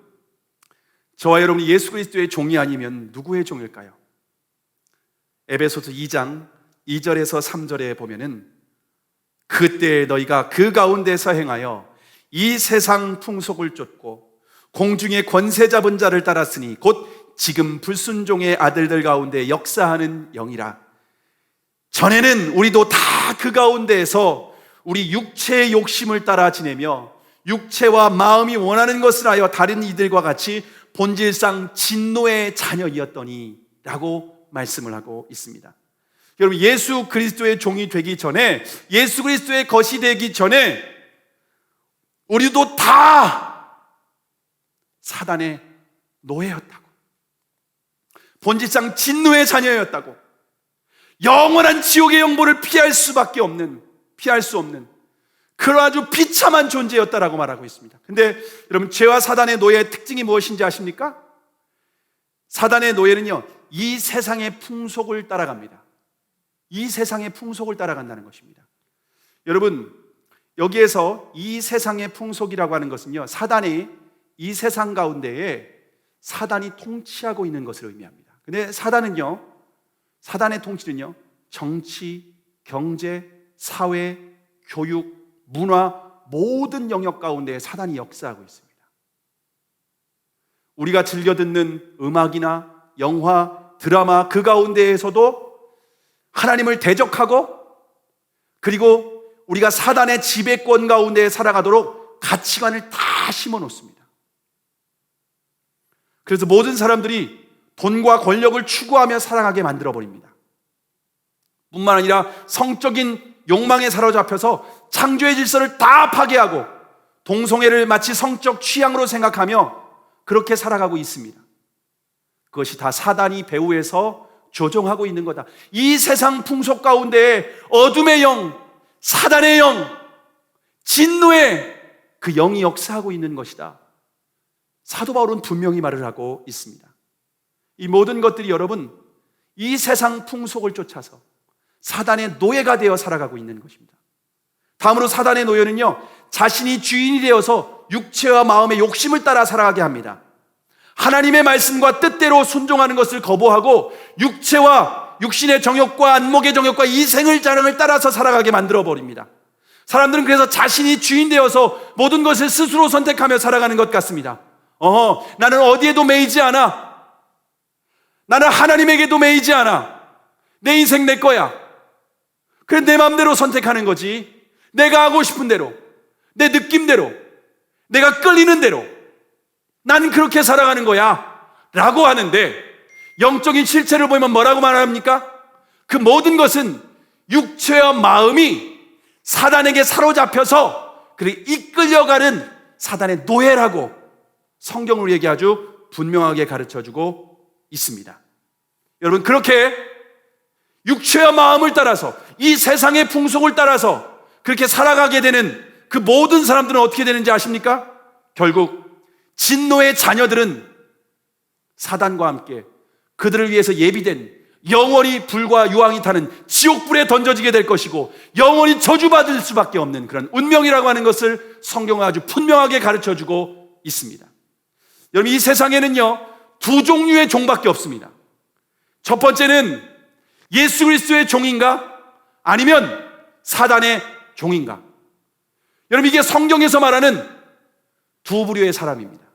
저와 여러분이 예수 그리스도의 종이 아니면 누구의 종일까요? 에베소서 2장 2절에서 3절에 보면은 그때 너희가 그 가운데서 행하여 이 세상 풍속을 쫓고 공중의 권세 잡은 자를 따랐으니 곧 지금 불순종의 아들들 가운데 역사하는 영이라. 전에는 우리도 다 그 가운데에서 우리 육체의 욕심을 따라 지내며 육체와 마음이 원하는 것을 하여 다른 이들과 같이 본질상 진노의 자녀이었더니 라고 말씀을 하고 있습니다. 여러분, 예수 그리스도의 종이 되기 전에, 예수 그리스도의 것이 되기 전에 우리도 다 사단의 노예였다고, 본질상 진노의 자녀였다고, 영원한 지옥의 영보를 피할 수 없는 그런 아주 비참한 존재였다라고 말하고 있습니다. 근데 여러분, 죄와 사단의 노예의 특징이 무엇인지 아십니까? 사단의 노예는요, 이 세상의 풍속을 따라갑니다. 이 세상의 풍속을 따라간다는 것입니다. 여러분, 여기에서 이 세상의 풍속이라고 하는 것은요, 사단이 이 세상 가운데에 사단이 통치하고 있는 것을 의미합니다. 근데 사단의 통치는요, 정치, 경제, 사회, 교육, 문화, 모든 영역 가운데 사단이 역사하고 있습니다. 우리가 즐겨 듣는 음악이나 영화, 드라마, 그 가운데에서도 하나님을 대적하고, 그리고 우리가 사단의 지배권 가운데 살아가도록 가치관을 다 심어 놓습니다. 그래서 모든 사람들이 돈과 권력을 추구하며 살아가게 만들어버립니다. 뿐만 아니라 성적인 욕망에 사로잡혀서 창조의 질서를 다 파괴하고 동성애를 마치 성적 취향으로 생각하며 그렇게 살아가고 있습니다. 그것이 다 사단이 배후에서 조종하고 있는 거다. 이 세상 풍속 가운데 어둠의 영, 사단의 영, 진노의 그 영이 역사하고 있는 것이다. 사도 바울은 분명히 말을 하고 있습니다. 이 모든 것들이 여러분, 이 세상 풍속을 쫓아서 사단의 노예가 되어 살아가고 있는 것입니다. 다음으로 사단의 노예는요, 자신이 주인이 되어서 육체와 마음의 욕심을 따라 살아가게 합니다. 하나님의 말씀과 뜻대로 순종하는 것을 거부하고 육체와 육신의 정욕과 안목의 정욕과 이생의 자랑을 따라서 살아가게 만들어버립니다. 사람들은 그래서 자신이 주인 되어서 모든 것을 스스로 선택하며 살아가는 것 같습니다. 나는 어디에도 매이지 않아. 나는 하나님에게도 매이지 않아. 내 인생 내 거야. 그래, 내 마음대로 선택하는 거지. 내가 하고 싶은 대로, 내 느낌대로, 내가 끌리는 대로 나는 그렇게 살아가는 거야 라고 하는데, 영적인 실체를 보면 뭐라고 말합니까? 그 모든 것은 육체와 마음이 사단에게 사로잡혀서 그렇게 이끌려가는 사단의 노예라고 성경을 우리에게 아주 분명하게 가르쳐주고 있습니다. 여러분, 그렇게 육체와 마음을 따라서 이 세상의 풍속을 따라서 그렇게 살아가게 되는 그 모든 사람들은 어떻게 되는지 아십니까? 결국 진노의 자녀들은 사단과 함께 그들을 위해서 예비된 영원히 불과 유황이 타는 지옥불에 던져지게 될 것이고 영원히 저주받을 수밖에 없는 그런 운명이라고 하는 것을 성경은 아주 분명하게 가르쳐주고 있습니다. 여러분, 이 세상에는요, 두 종류의 종밖에 없습니다. 첫 번째는 예수 그리스도의 종인가? 아니면 사단의 종인가? 여러분, 이게 성경에서 말하는 두 부류의 사람입니다.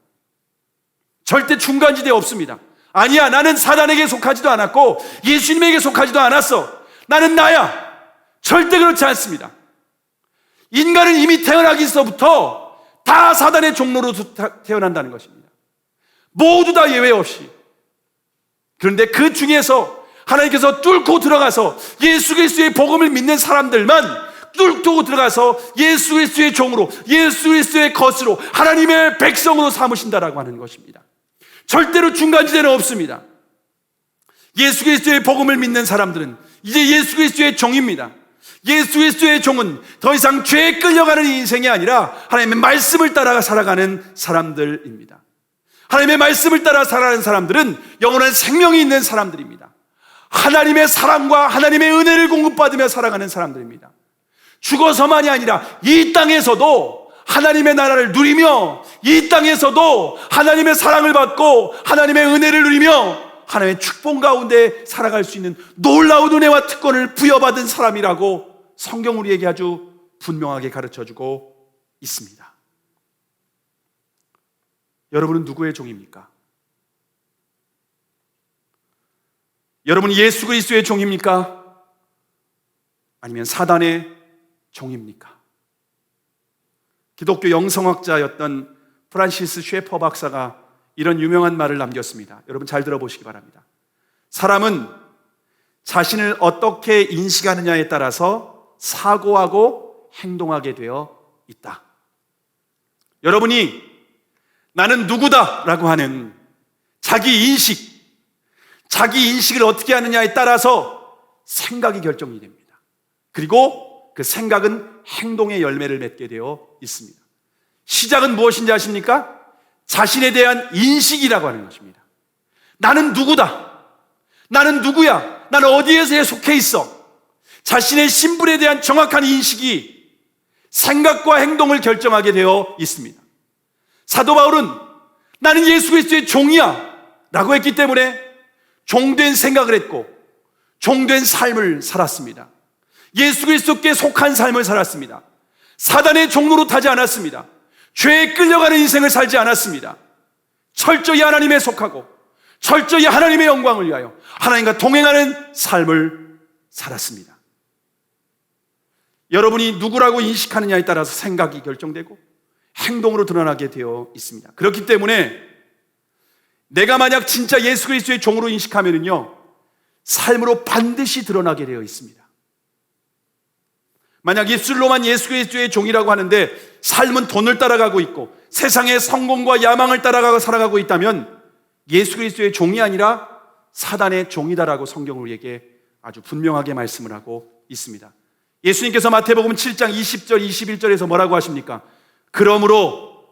절대 중간지대 없습니다. 아니야, 나는 사단에게 속하지도 않았고 예수님에게 속하지도 않았어. 나는 나야. 절대 그렇지 않습니다. 인간은 이미 태어나기서부터 다 사단의 종로로 태어난다는 것입니다. 모두 다 예외 없이. 그런데 그 중에서 하나님께서 뚫고 들어가서 예수 그리스도의 복음을 믿는 사람들만 뚫고 들어가서 예수 그리스도의 종으로, 예수 그리스도의 것으로, 하나님의 백성으로 삼으신다라고 하는 것입니다. 절대로 중간지대는 없습니다. 예수 그리스도의 복음을 믿는 사람들은 이제 예수 그리스도의 종입니다. 예수 그리스도의 종은 더 이상 죄에 끌려가는 인생이 아니라 하나님의 말씀을 따라 살아가는 사람들입니다. 하나님의 말씀을 따라 살아가는 사람들은 영원한 생명이 있는 사람들입니다. 하나님의 사랑과 하나님의 은혜를 공급받으며 살아가는 사람들입니다. 죽어서만이 아니라 이 땅에서도 하나님의 나라를 누리며 이 땅에서도 하나님의 사랑을 받고 하나님의 은혜를 누리며 하나님의 축복 가운데 살아갈 수 있는 놀라운 은혜와 특권을 부여받은 사람이라고 성경 우리에게 아주 분명하게 가르쳐주고 있습니다. 여러분은 누구의 종입니까? 여러분은 예수 그리스도의 종입니까? 아니면 사단의 종입니까? 기독교 영성학자였던 프란시스 쉐퍼 박사가 이런 유명한 말을 남겼습니다. 여러분 잘 들어보시기 바랍니다. 사람은 자신을 어떻게 인식하느냐에 따라서 사고하고 행동하게 되어 있다. 여러분이 나는 누구다 라고 하는 자기 인식을 어떻게 하느냐에 따라서 생각이 결정이 됩니다. 그리고 그 생각은 행동의 열매를 맺게 되어 있습니다. 시작은 무엇인지 아십니까? 자신에 대한 인식이라고 하는 것입니다. 나는 누구다. 나는 누구야. 나는 어디에서 속해 있어. 자신의 신분에 대한 정확한 인식이 생각과 행동을 결정하게 되어 있습니다. 사도 바울은 나는 예수 그리스도의 종이야 라고 했기 때문에 종된 생각을 했고 종된 삶을 살았습니다. 예수 그리스도께 속한 삶을 살았습니다. 사단의 종로로 타지 않았습니다. 죄에 끌려가는 인생을 살지 않았습니다. 철저히 하나님에 속하고 철저히 하나님의 영광을 위하여 하나님과 동행하는 삶을 살았습니다. 여러분이 누구라고 인식하느냐에 따라서 생각이 결정되고 행동으로 드러나게 되어 있습니다. 그렇기 때문에 내가 만약 진짜 예수 그리스도의 종으로 인식하면은요, 삶으로 반드시 드러나게 되어 있습니다. 만약 입술로만 예수 그리스도의 종이라고 하는데 삶은 돈을 따라가고 있고 세상의 성공과 야망을 따라가고 살아가고 있다면 예수 그리스도의 종이 아니라 사단의 종이다라고 성경은 우리에게 아주 분명하게 말씀을 하고 있습니다. 예수님께서 마태복음 7장 20절 21절에서 뭐라고 하십니까?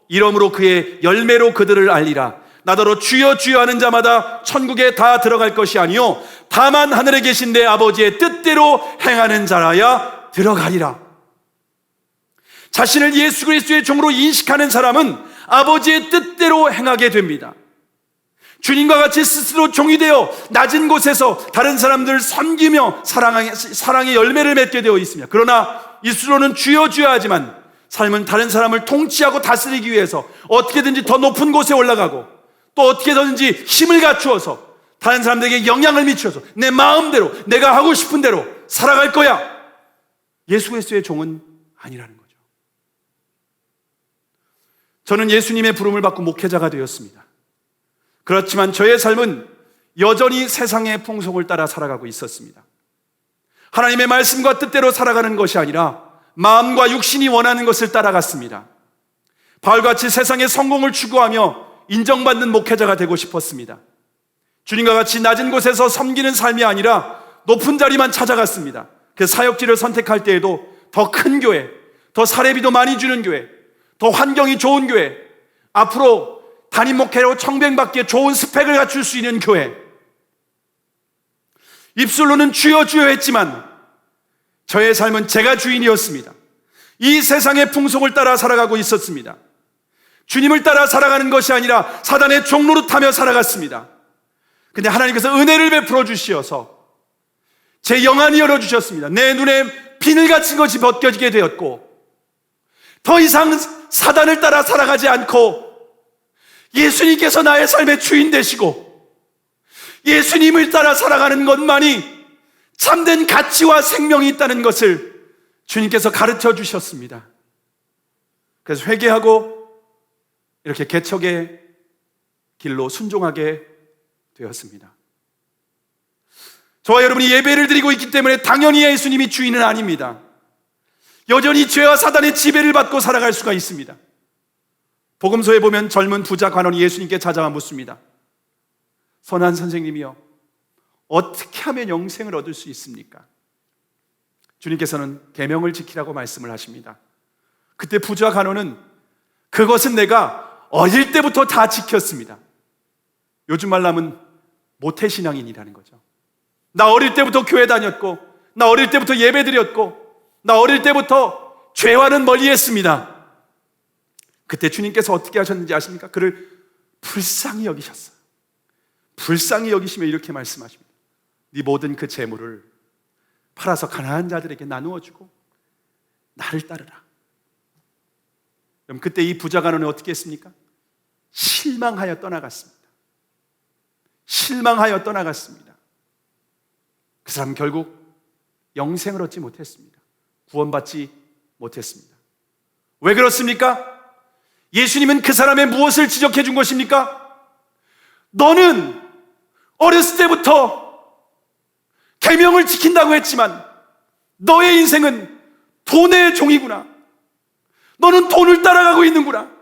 이러므로 그의 열매로 그들을 알리라. 나더러 주여 주여 하는 자마다 천국에 다 들어갈 것이 아니요 다만 하늘에 계신 내 아버지의 뜻대로 행하는 자라야 들어가리라. 자신을 예수 그리스도의 종으로 인식하는 사람은 아버지의 뜻대로 행하게 됩니다. 주님과 같이 스스로 종이 되어 낮은 곳에서 다른 사람들을 섬기며 사랑의 열매를 맺게 되어 있습니다. 그러나 입술로는 주여 주여 하지만 삶은 다른 사람을 통치하고 다스리기 위해서 어떻게든지 더 높은 곳에 올라가고 또 어떻게든지 힘을 갖추어서 다른 사람들에게 영향을 미쳐서 내 마음대로 내가 하고 싶은 대로 살아갈 거야. 예수 그리스도의 종은 아니라는 거죠. 저는 예수님의 부름을 받고 목회자가 되었습니다. 그렇지만 저의 삶은 여전히 세상의 풍속을 따라 살아가고 있었습니다. 하나님의 말씀과 뜻대로 살아가는 것이 아니라 마음과 육신이 원하는 것을 따라갔습니다. 바울같이 세상의 성공을 추구하며 인정받는 목회자가 되고 싶었습니다. 주님과 같이 낮은 곳에서 섬기는 삶이 아니라 높은 자리만 찾아갔습니다. 그 사역지를 선택할 때에도 더 큰 교회, 더 사례비도 많이 주는 교회, 더 환경이 좋은 교회, 앞으로 담임 목회로 청빙받기에 좋은 스펙을 갖출 수 있는 교회. 입술로는 주여 주여 했지만 저의 삶은 제가 주인이었습니다. 이 세상의 풍속을 따라 살아가고 있었습니다. 주님을 따라 살아가는 것이 아니라 사단의 종로로 타며 살아갔습니다. 근데 하나님께서 은혜를 베풀어 주시어서 제 영안이 열어주셨습니다. 내 눈에 비늘 같은 것이 벗겨지게 되었고 더 이상 사단을 따라 살아가지 않고 예수님께서 나의 삶의 주인 되시고 예수님을 따라 살아가는 것만이 참된 가치와 생명이 있다는 것을 주님께서 가르쳐 주셨습니다. 그래서 회개하고 이렇게 개척의 길로 순종하게 되었습니다. 저와 여러분이 예배를 드리고 있기 때문에 당연히 예수님이 주인은 아닙니다. 여전히 죄와 사단의 지배를 받고 살아갈 수가 있습니다. 복음서에 보면 젊은 부자 관원이 예수님께 찾아와 묻습니다. 선한 선생님이여, 어떻게 하면 영생을 얻을 수 있습니까? 주님께서는 계명을 지키라고 말씀을 하십니다. 그때 부자 관원은 그것은 내가 어릴 때부터 다 지켰습니다. 요즘 말로 하면 모태신앙인이라는 거죠. 나 어릴 때부터 교회 다녔고, 나 어릴 때부터 예배 드렸고, 나 어릴 때부터 죄와는 멀리 했습니다. 그때 주님께서 어떻게 하셨는지 아십니까? 그를 불쌍히 여기셨어요. 불쌍히 여기시며 이렇게 말씀하십니다. 네 모든 그 재물을 팔아서 가난한 자들에게 나누어 주고 나를 따르라. 그럼 그때 이 부자간은 어떻게 했습니까? 실망하여 떠나갔습니다. 실망하여 떠나갔습니다. 그 사람은 결국 영생을 얻지 못했습니다. 구원받지 못했습니다. 왜 그렇습니까? 예수님은 그 사람의 무엇을 지적해 준 것입니까? 너는 어렸을 때부터 계명을 지킨다고 했지만 너의 인생은 돈의 종이구나. 너는 돈을 따라가고 있는구나.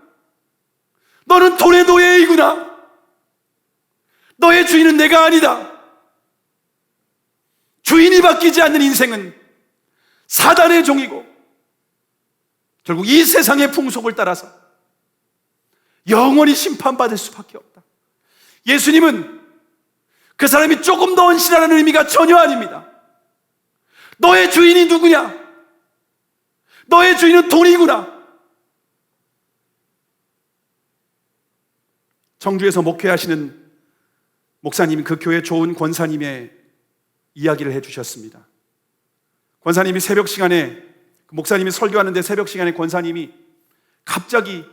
너는 돈의 노예이구나. 너의 주인은 내가 아니다. 주인이 바뀌지 않는 인생은 사단의 종이고 결국 이 세상의 풍속을 따라서 영원히 심판받을 수밖에 없다. 예수님은 그 사람이 조금 더 헌신하라는 의미가 전혀 아닙니다. 너의 주인이 누구냐? 너의 주인은 돈이구나. 청주에서 목회하시는 목사님이 그 교회 좋은 권사님의 이야기를 해주셨습니다. 권사님이 새벽 시간에, 목사님이 설교하는데 새벽 시간에 권사님이 갑자기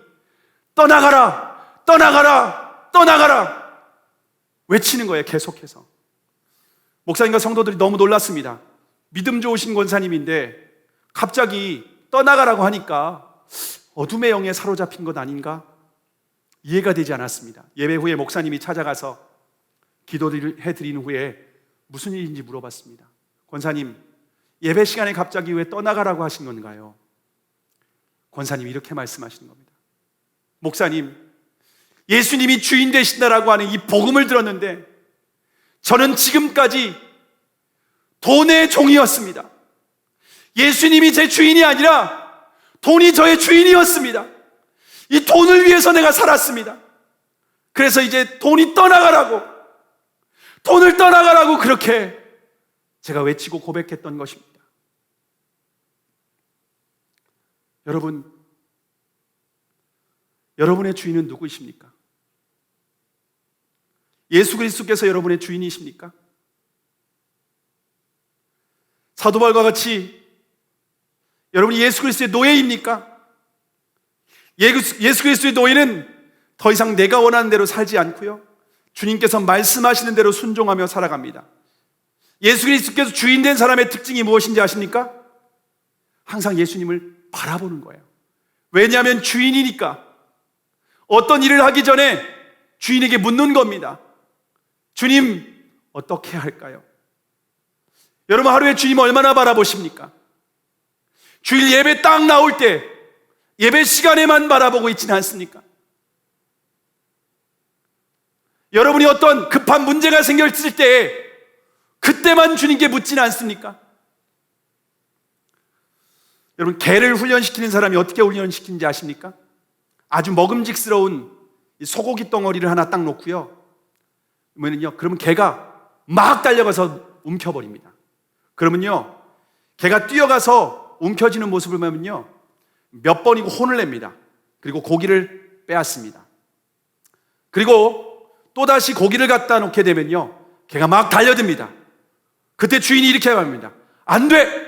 떠나가라, 떠나가라, 떠나가라 외치는 거예요. 계속해서. 목사님과 성도들이 너무 놀랐습니다. 믿음 좋으신 권사님인데 갑자기 떠나가라고 하니까 어둠의 영에 사로잡힌 것 아닌가? 이해가 되지 않았습니다. 예배 후에 목사님이 찾아가서 기도를 해드린 후에 무슨 일인지 물어봤습니다. 권사님, 예배 시간에 갑자기 왜 떠나가라고 하신 건가요? 권사님이 이렇게 말씀하시는 겁니다. 목사님, 예수님이 주인 되신다라고 하는 이 복음을 들었는데 저는 지금까지 돈의 종이었습니다. 예수님이 제 주인이 아니라 돈이 저의 주인이었습니다. 이 돈을 위해서 내가 살았습니다. 그래서 이제 돈이 떠나가라고, 돈을 떠나가라고 그렇게 제가 외치고 고백했던 것입니다. 여러분, 여러분의 주인은 누구이십니까? 예수 그리스도께서 여러분의 주인이십니까? 사도 바울과 같이 여러분이 예수 그리스도의 노예입니까? 예수 그리스도의 노예는 더 이상 내가 원하는 대로 살지 않고요, 주님께서 말씀하시는 대로 순종하며 살아갑니다. 예수 그리스도께서 주인 된 사람의 특징이 무엇인지 아십니까? 항상 예수님을 바라보는 거예요. 왜냐하면 주인이니까. 어떤 일을 하기 전에 주인에게 묻는 겁니다. 주님, 어떻게 할까요? 여러분, 하루에 주님 얼마나 바라보십니까? 주일 예배 딱 나올 때 예배 시간에만 바라보고 있지는 않습니까? 여러분이 어떤 급한 문제가 생겼을 때 그때만 주님께 묻지는 않습니까? 여러분, 개를 훈련시키는 사람이 어떻게 훈련시키는지 아십니까? 아주 먹음직스러운 소고기 덩어리를 하나 딱 놓고요, 그러면 개가 막 달려가서 움켜버립니다. 그러면요, 개가 뛰어가서 움켜쥐는 모습을 보면요, 몇 번이고 혼을 냅니다. 그리고 고기를 빼앗습니다. 그리고 또다시 고기를 갖다 놓게 되면요, 개가 막 달려듭니다. 그때 주인이 이렇게 말합니다. 안 돼!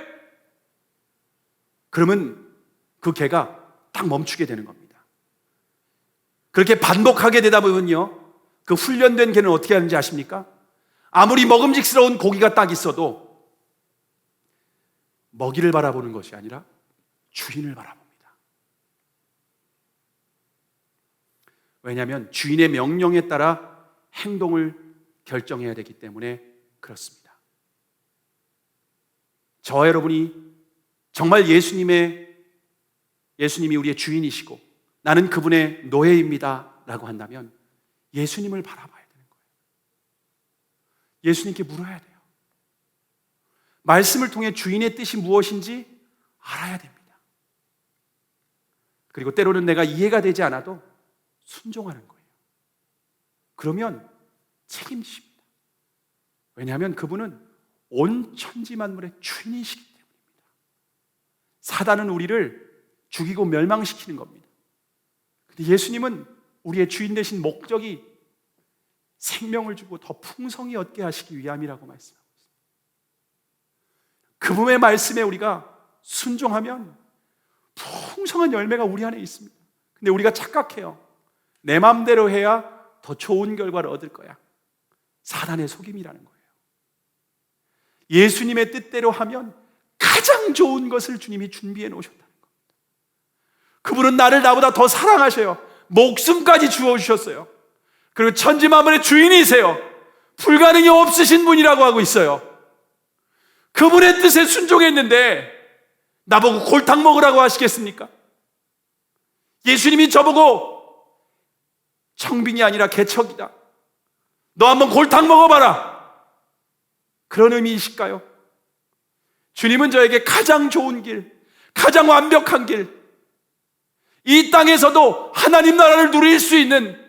그러면 그 개가 딱 멈추게 되는 겁니다. 그렇게 반복하게 되다 보면요, 그 훈련된 개는 어떻게 하는지 아십니까? 아무리 먹음직스러운 고기가 딱 있어도 먹이를 바라보는 것이 아니라 주인을 바라봅니다. 왜냐하면 주인의 명령에 따라 행동을 결정해야 되기 때문에 그렇습니다. 저와 여러분이 정말 예수님이 우리의 주인이시고 나는 그분의 노예입니다 라고 한다면 예수님을 바라봐야 되는 거예요. 예수님께 물어야 돼요. 말씀을 통해 주인의 뜻이 무엇인지 알아야 됩니다. 그리고 때로는 내가 이해가 되지 않아도 순종하는 거예요. 그러면 책임집니다. 왜냐하면 그분은 온 천지 만물의 주인이시기 때문입니다. 사단은 우리를 죽이고 멸망시키는 겁니다. 근데 예수님은 우리의 주인 되신 목적이 생명을 주고 더 풍성히 얻게 하시기 위함이라고 말씀하고 있습니다. 그분의 말씀에 우리가 순종하면 풍성한 열매가 우리 안에 있습니다. 근데 우리가 착각해요. 내 마음대로 해야 더 좋은 결과를 얻을 거야. 사단의 속임이라는 거예요. 예수님의 뜻대로 하면 가장 좋은 것을 주님이 준비해 놓으셨다는 겁니다. 그분은 나를 나보다 더 사랑하셔요. 목숨까지 주어주셨어요. 그리고 천지만물의 주인이세요. 불가능이 없으신 분이라고 하고 있어요. 그분의 뜻에 순종했는데 나보고 골탕 먹으라고 하시겠습니까? 예수님이 저보고 청빈이 아니라 개척이다, 너 한번 골탕 먹어봐라, 그런 의미이실까요? 주님은 저에게 가장 좋은 길, 가장 완벽한 길, 이 땅에서도 하나님 나라를 누릴 수 있는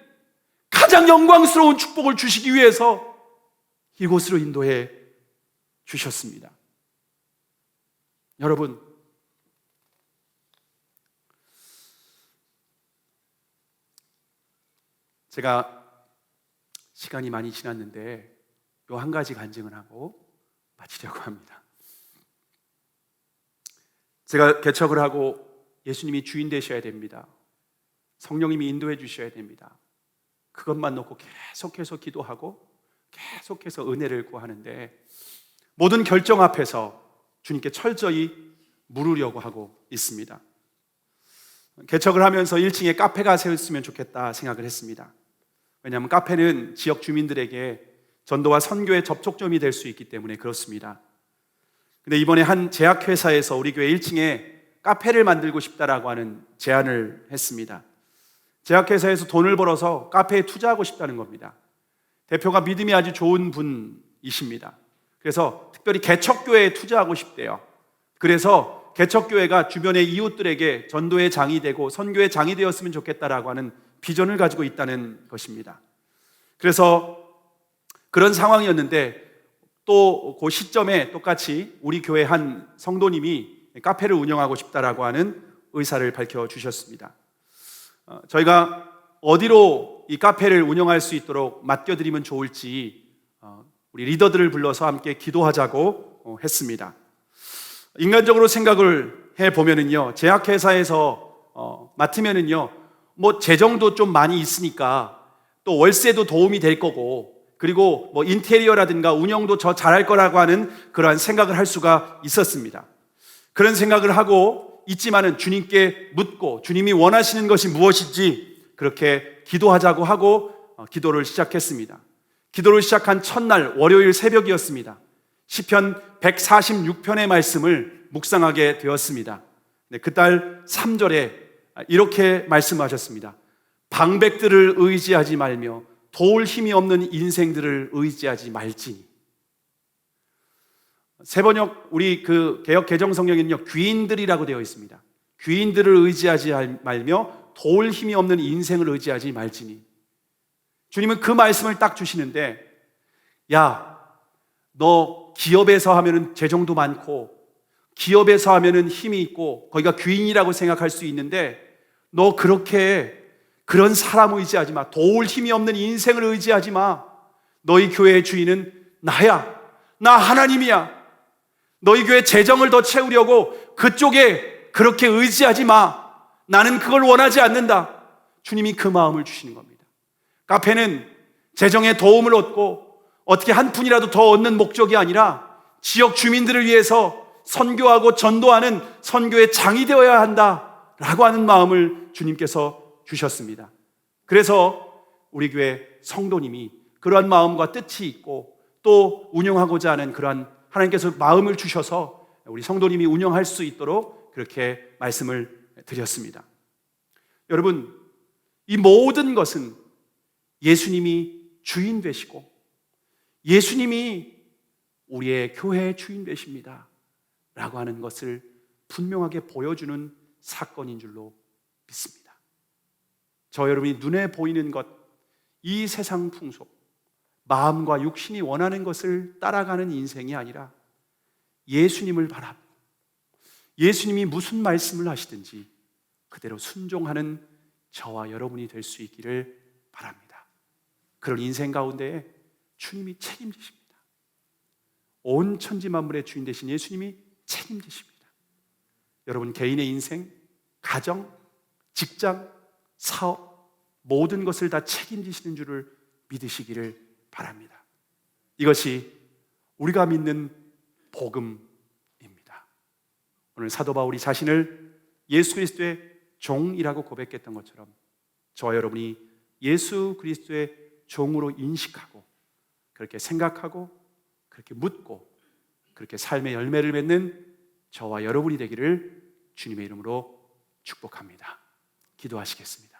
가장 영광스러운 축복을 주시기 위해서 이곳으로 인도해 주셨습니다. 여러분, 제가 시간이 많이 지났는데 요 한 가지 간증을 하고 마치려고 합니다. 제가 개척을 하고 예수님이 주인 되셔야 됩니다. 성령님이 인도해 주셔야 됩니다. 그것만 놓고 계속해서 기도하고 계속해서 은혜를 구하는데 모든 결정 앞에서 주님께 철저히 물으려고 하고 있습니다. 개척을 하면서 1층에 카페가 세웠으면 좋겠다 생각을 했습니다. 왜냐하면 카페는 지역 주민들에게 전도와 선교의 접촉점이 될 수 있기 때문에 그렇습니다. 근데 이번에 한 제약회사에서 우리 교회 1층에 카페를 만들고 싶다라고 하는 제안을 했습니다. 제약회사에서 돈을 벌어서 카페에 투자하고 싶다는 겁니다. 대표가 믿음이 아주 좋은 분이십니다. 그래서 특별히 개척교회에 투자하고 싶대요. 그래서 개척교회가 주변의 이웃들에게 전도의 장이 되고 선교의 장이 되었으면 좋겠다라고 하는 비전을 가지고 있다는 것입니다. 그래서 그런 상황이었는데 또 그 시점에 똑같이 우리 교회 한 성도님이 카페를 운영하고 싶다라고 하는 의사를 밝혀주셨습니다. 저희가 어디로 이 카페를 운영할 수 있도록 맡겨드리면 좋을지 우리 리더들을 불러서 함께 기도하자고 했습니다. 인간적으로 생각을 해보면은요, 제약회사에서 맡으면은요, 뭐 재정도 좀 많이 있으니까 또 월세도 도움이 될 거고, 그리고 뭐 인테리어라든가 운영도 저 잘할 거라고 하는 그러한 생각을 할 수가 있었습니다. 그런 생각을 하고 있지만은 주님께 묻고 주님이 원하시는 것이 무엇인지 그렇게 기도하자고 하고 기도를 시작했습니다. 기도를 시작한 첫날 월요일 새벽이었습니다. 시편 146편의 말씀을 묵상하게 되었습니다. 그달 3절에 이렇게 말씀하셨습니다. 방백들을 의지하지 말며 도울 힘이 없는 인생들을 의지하지 말지니. 세번역 우리 그 개역 개정 성경에는요, 귀인들이라고 되어 있습니다. 귀인들을 의지하지 말며 도울 힘이 없는 인생을 의지하지 말지니. 주님은 그 말씀을 딱 주시는데, 야, 너 기업에서 하면은 재정도 많고 기업에서 하면은 힘이 있고 거기가 귀인이라고 생각할 수 있는데, 너 그렇게 그런 사람 의지하지 마. 도울 힘이 없는 인생을 의지하지 마. 너희 교회의 주인은 나야. 나 하나님이야. 너희 교회 재정을 더 채우려고 그쪽에 그렇게 의지하지 마. 나는 그걸 원하지 않는다. 주님이 그 마음을 주시는 겁니다. 카페는 재정에 도움을 얻고 어떻게 한 푼이라도 더 얻는 목적이 아니라 지역 주민들을 위해서 선교하고 전도하는 선교의 장이 되어야 한다라고 하는 마음을 주님께서 주셨습니다. 그래서 우리 교회 성도님이 그러한 마음과 뜻이 있고 또 운영하고자 하는 그러한 하나님께서 마음을 주셔서 우리 성도님이 운영할 수 있도록 그렇게 말씀을 드렸습니다. 여러분, 이 모든 것은 예수님이 주인 되시고 예수님이 우리의 교회의 주인 되십니다 라고 하는 것을 분명하게 보여주는 사건인 줄로 믿습니다. 저 여러분이 눈에 보이는 것, 이 세상 풍속, 마음과 육신이 원하는 것을 따라가는 인생이 아니라 예수님을 바라보고 예수님이 무슨 말씀을 하시든지 그대로 순종하는 저와 여러분이 될 수 있기를 바랍니다. 그런 인생 가운데 주님이 책임지십니다. 온 천지 만물의 주인 되신 예수님이 책임지십니다. 여러분 개인의 인생, 가정, 직장, 사업 모든 것을 다 책임지시는 줄을 믿으시기를 바랍니다. 이것이 우리가 믿는 복음입니다. 오늘 사도 바울이 자신을 예수 그리스도의 종이라고 고백했던 것처럼 저와 여러분이 예수 그리스도의 종으로 인식하고 그렇게 생각하고 그렇게 묻고 그렇게 삶의 열매를 맺는 저와 여러분이 되기를 주님의 이름으로 축복합니다. 기도하시겠습니다.